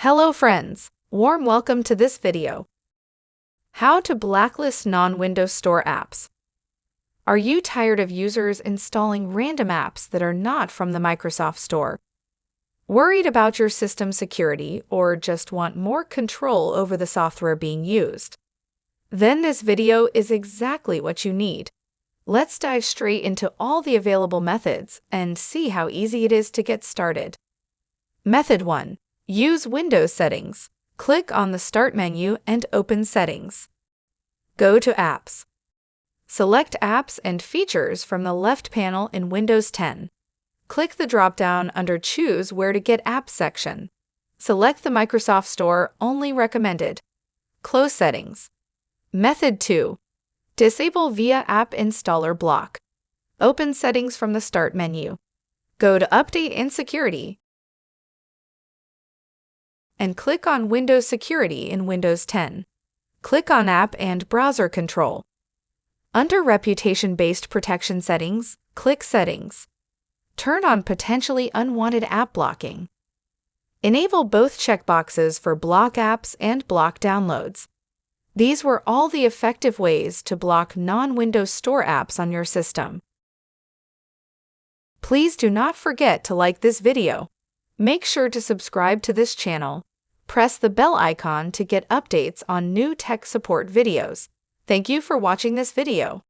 Hello friends, warm welcome to this video. How to blacklist non-Windows Store apps. Are you tired of users installing random apps that are not from the Microsoft Store? Worried about your system security or just want more control over the software being used? Then this video is exactly what you need. Let's dive straight into all the available methods and see how easy it is to get started. Method 1. Use Windows Settings. Click on the Start menu and open Settings. Go to Apps. Select Apps and Features from the left panel in Windows 10. Click the drop-down under Choose Where to Get Apps section. Select the Microsoft Store Only Recommended. Close Settings. Method 2. Disable Via App Installer Block. Open Settings from the Start menu. Go to Update and Security and click on Windows Security in Windows 10. Click on App and Browser Control. Under Reputation-Based Protection Settings, click Settings. Turn on Potentially Unwanted App Blocking. Enable both checkboxes for block apps and block downloads. These were all the effective ways to block non-Windows Store apps on your system. Please do not forget to like this video. Make sure to subscribe to this channel. Press the bell icon to get updates on new tech support videos. Thank you for watching this video.